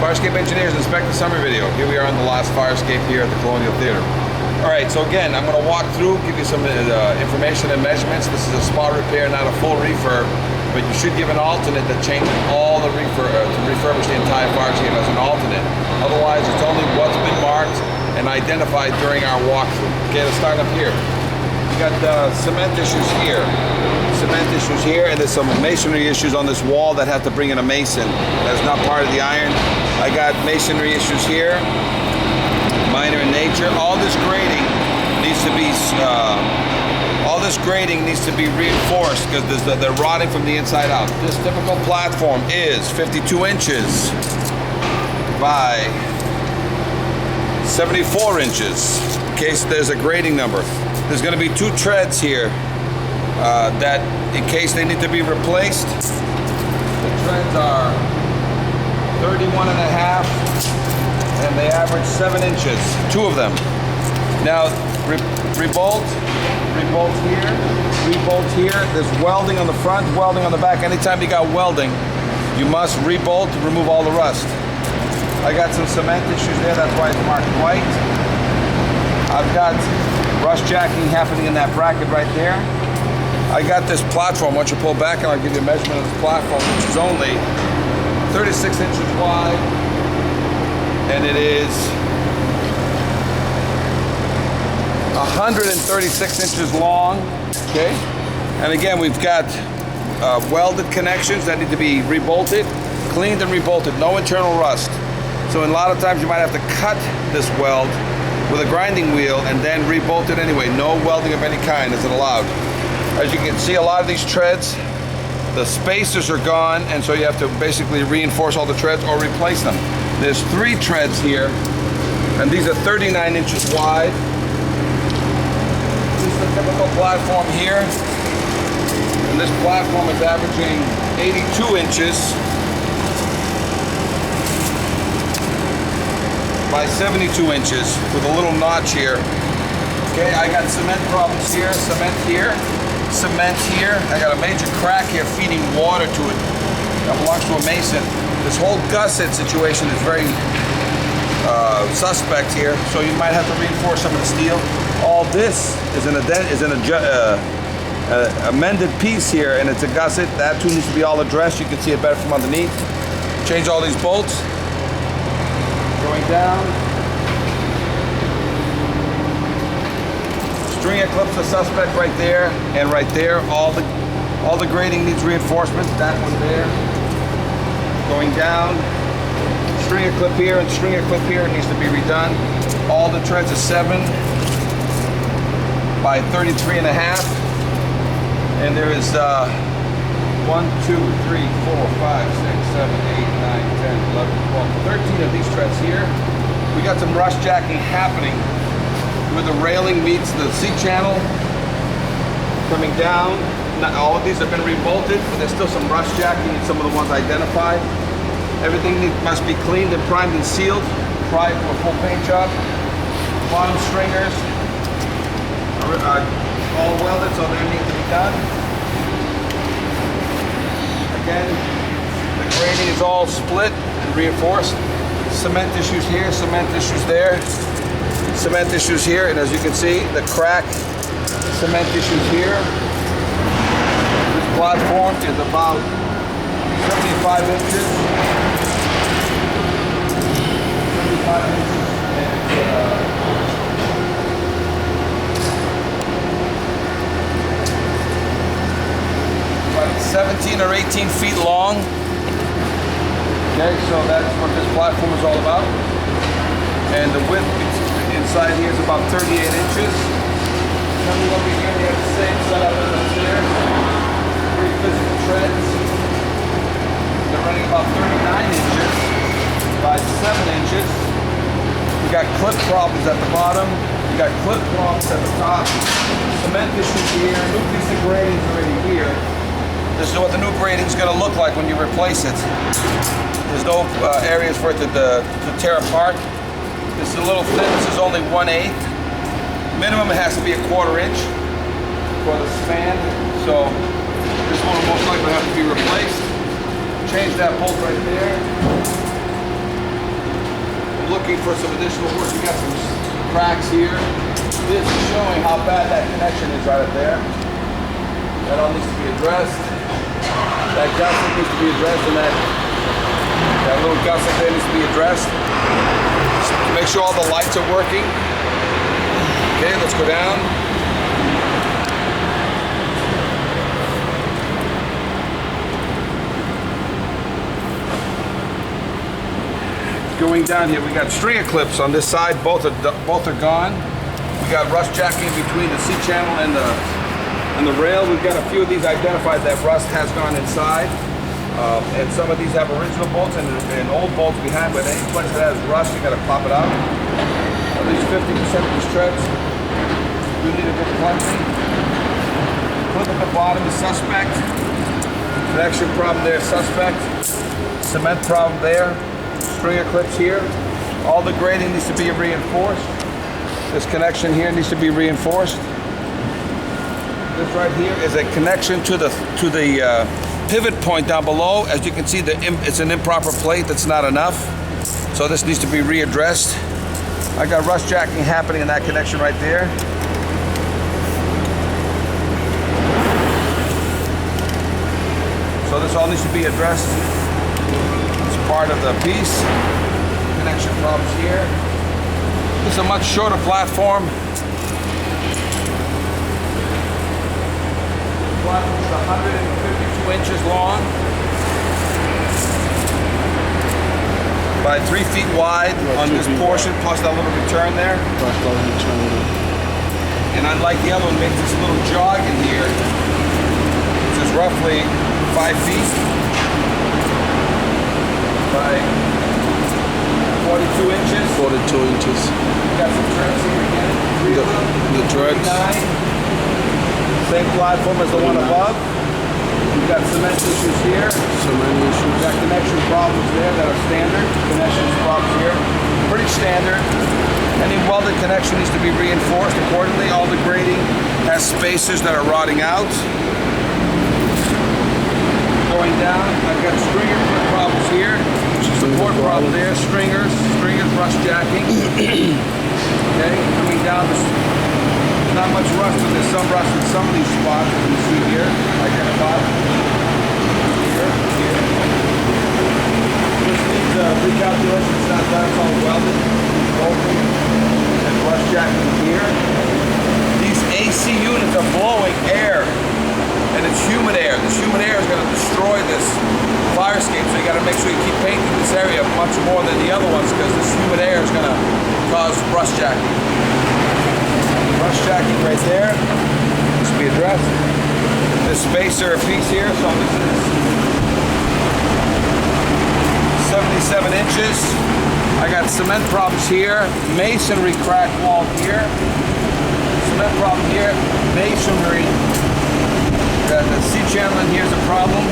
Fire escape engineers, inspect the summary video. Here we are on the last fire escape here at the Colonial Theater. All right, so again, I'm going to walk through, give you some information and measurements. This is a spot repair, not a full refurb, but you should give an alternate that changes all the to refurbish the entire fire escape as an alternate. Otherwise, it's only what's been marked and identified during our walkthrough. Okay, let's start up here. We got cement issues here. And there's some masonry issues on this wall that have to bring in a mason. That's not part of the iron. I got masonry issues here, minor in nature. All this grading needs to be reinforced because they're rotting from the inside out. This typical platform is 52 inches by 74 inches. In case there's a grading number. There's going to be 2 treads here that, in case they need to be replaced, the treads are 31 and a half, and they average 7 inches, 2 of them. Now, rebolt here. There's welding on the front, welding on the back. Anytime you got welding, you must rebolt to remove all the rust. I got some cement issues there, that's why it's marked white. I've got rust jacking happening in that bracket right there. I got this platform. Once you pull back, and I'll give you a measurement of this platform, which is only 36 inches wide, and it is 136 inches long. Okay, and again, we've got welded connections that need to be rebolted, cleaned and rebolted. No internal rust. So a lot of times you might have to cut this weld with a grinding wheel and then rebolt it anyway. No welding of any kind is allowed. As you can see, a lot of these treads, the spacers are gone, and so you have to basically reinforce all the treads or replace them. There's 3 treads here, and these are 39 inches wide. This is the typical platform here, and this platform is averaging 82 inches by 72 inches with a little notch here. Okay, I got cement problems here, cement here. I got a major crack here feeding water to it that belongs to a mason. This whole gusset situation is very suspect here, so you might have to reinforce some of the steel. All this is an amended piece here, and it's a gusset. That too needs to be all addressed. You can see it better from underneath. Change all these bolts. Going down. String clips are suspect right there and right there. All the grading needs reinforcement. That one there. Going down. Stringer clip here and stringer clip here needs to be redone. All the treads are 7 by 33 and a half. And there is 1, 2, 3, 4, 5, 6, 7, 8, 9, 10, 11, 12, 13 of these treads here. We got some rust jacking happening where the railing meets the seat channel. Coming down. Not all of these have been rebolted, but there's still some rust jacking in some of the ones identified. Everything must be cleaned and primed and sealed prior to a full paint job. Bottom stringers are all welded, so they need to be done. Again, the grading is all split and reinforced. Cement issues here, cement issues there, cement issues here, and as you can see, the crack, cement issues here. This platform is about 75 inches. 75 inches. And, 17 or 18 feet long. Okay, so that's what this platform is all about. And the width inside here is about 38 inches. Coming over here, we have the same setup as upstairs. 3 physical treads. They're running about 39 inches by 7 inches. We got clip problems at the bottom. We got clip problems at the top. Cement issues here. New piece of grading is already here. This is what the new grading is going to look like when you replace it. There's no areas for it to tear apart. This is a little thin. This is only 1/8. Minimum it has to be 1/4 inch for the span. So this one will most likely have to be replaced. Change that bolt right there. looking for some additional work, you got some cracks here. This is showing how bad that connection is right up there. That all needs to be addressed. That gusset needs to be addressed, and that little gusset there needs to be addressed. Just make sure all the lights are working. Okay, let's go down. Going down here, we got stringer clips on this side. Both are gone. We got rust jacking between the C-channel and the rail. We've got a few of these identified that rust has gone inside, and some of these have original bolts and old bolts behind. But any place that has rust, you got to pop it out. At least 50% of these treads do need a good cleansing. Clip at the bottom is suspect. Connection problem there, suspect. Cement problem there. Stringer clips here. All the grating needs to be reinforced. This connection here needs to be reinforced. This right here is a connection to the pivot point down below. As you can see, it's an improper plate. That's not enough. So this needs to be readdressed. I got rust jacking happening in that connection right there. So this all needs to be addressed. Part of the piece. Connection problems here. This is a much shorter platform. The platform is 152 inches long by 3 feet wide on this portion, plus that little return there. And unlike the other one, makes this little jog in here, which is roughly 5 feet. By 42 inches. 42 inches. Got some treads here again. The treads. Same platform as the one above. We've got cement issues here. Cement issues. We've got connection problems there that are standard. Connection problems here. Pretty standard. Any welded connection needs to be reinforced accordingly. All the grating has spacers that are rotting out. Going down, I've got stringer problems here. Support problem there, stringers rust jacking. Okay, coming down, there's not much rust, but there's some rust in some of these spots, as you see here, identified. Here. This needs recalculation, it's not done, it's all welded. Bolting and rust jacking here. These AC units are blowing air. And it's humid air. This humid air is going to destroy this fire escape, so you got to make sure you keep painting this area much more than the other ones, because this humid air is going to cause rust jacking. Rust jacking right there needs to be addressed. This spacer piece here, so this is 77 inches. I got cement problems here, masonry crack wall here, cement problem here, masonry. The C-channel in here is a problem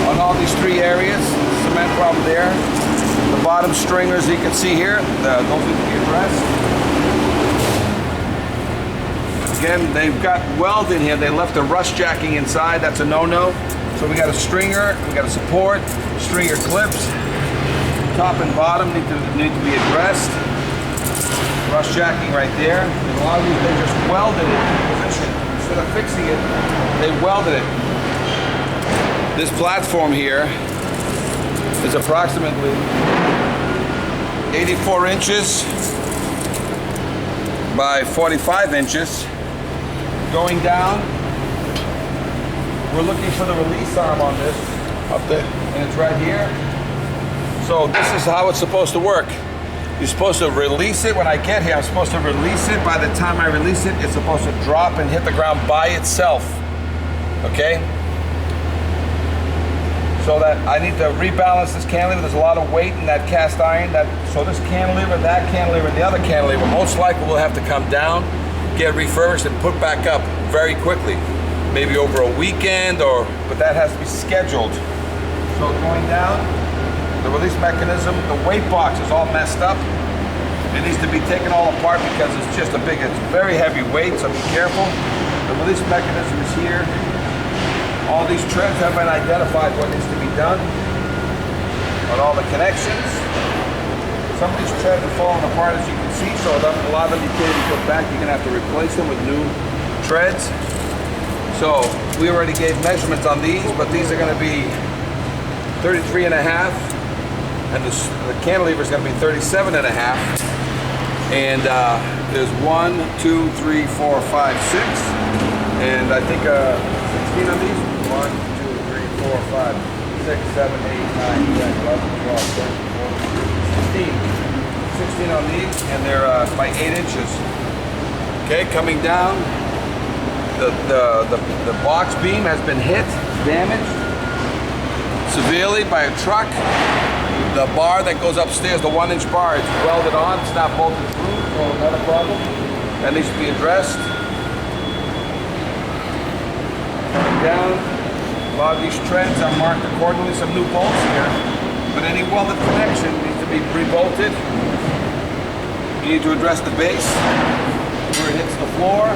on all these three areas. Cement problem there. The bottom stringers you can see here, those need to be addressed. Again, they've got weld in here. They left the rust jacking inside. That's a no-no. So we got a stringer, we got a support, stringer clips. Top and bottom need to be addressed. Rust jacking right there. And a lot of these, they just welded it in position. Instead of fixing it, they welded it. This platform here is approximately 84 inches by 45 inches. Going down, we're looking for the release arm on this, up there, and it's right here. So this is how it's supposed to work. You're supposed to release it. When I get here, I'm supposed to release it. By the time I release it, it's supposed to drop and hit the ground by itself. Okay? So that I need to rebalance this cantilever. There's a lot of weight in that cast iron. So this cantilever, that cantilever, and the other cantilever most likely will have to come down, get refurbished, and put back up very quickly. Maybe over a weekend, but that has to be scheduled. So going down, the release mechanism, the weight box is all messed up. It needs to be taken all apart because it's just it's very heavy weight, so be careful. The release mechanism is here. All these treads have been identified what needs to be done on all the connections. Some of these treads are falling apart, as you can see, so a lot of them you can't even put back. You're gonna have to replace them with new treads. So we already gave measurements on these, but these are gonna be 33 and a half, and the cantilever is gonna be 37 and a half. And there's 1, 2, 3, 4, 5, 6, and I think 16 on these. 1, 2, 3, 4, 5, 6, 7, 8, 9, 10, 11, 12, 13, 14, 16 on these, and they're by 8 inches. Okay, coming down, the box beam has been hit, damaged severely by a truck. The bar that goes upstairs, the 1-inch bar, it's welded on, it's not bolted through, so not a problem. That needs to be addressed. Coming down, a lot of these treads are marked accordingly, some new bolts here, but any welded connection needs to be re-bolted. You need to address the base, where it hits the floor.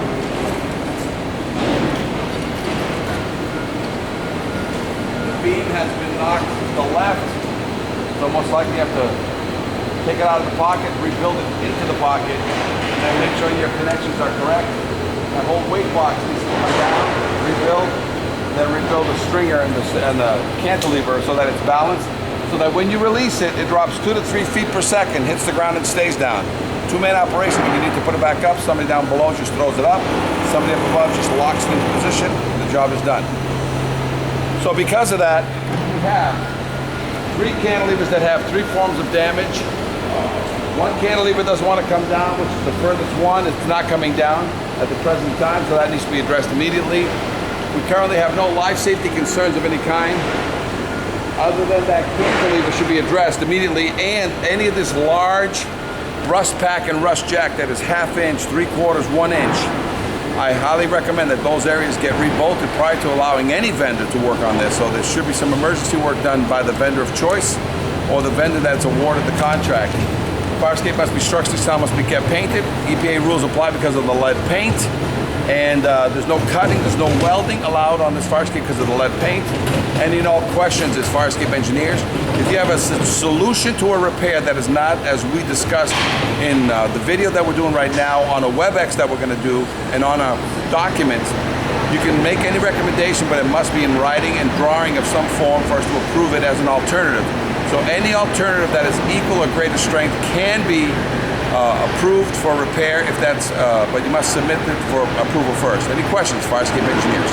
The beam has been knocked to the left. So most likely you have to take it out of the pocket, rebuild it into the pocket, and then make sure your connections are correct. That whole weight box needs to come down, rebuild, then rebuild the stringer and the cantilever so that it's balanced, so that when you release it, it drops 2 to 3 feet per second, hits the ground and stays down. Two-man operation. When you need to put it back up, somebody down below just throws it up, somebody up above just locks it into position, and the job is done. So because of that, we have 3 cantilevers that have 3 forms of damage. One cantilever doesn't want to come down, which is the furthest one. It's not coming down at the present time, so that needs to be addressed immediately. We currently have no life safety concerns of any kind. Other than that cantilever should be addressed immediately, and any of this large rust pack and rust jack that is 1/2 inch, 3/4, 1 inch, I highly recommend that those areas get rebolted prior to allowing any vendor to work on this. So there should be some emergency work done by the vendor of choice or the vendor that's awarded the contract. Fire escape must be structurally sound, must be kept painted. EPA rules apply because of the lead paint. And there's no cutting, there's no welding allowed on this fire escape because of the lead paint. Any and all questions as fire escape engineers, if you have a solution to a repair that is not as we discussed in the video that we're doing right now, on a WebEx that we're going to do, and on a document, you can make any recommendation, but it must be in writing and drawing of some form for us to approve it as an alternative. So any alternative that is equal or greater strength can be approved for repair if that's, but you must submit it for approval first. Any questions, fire escape engineers?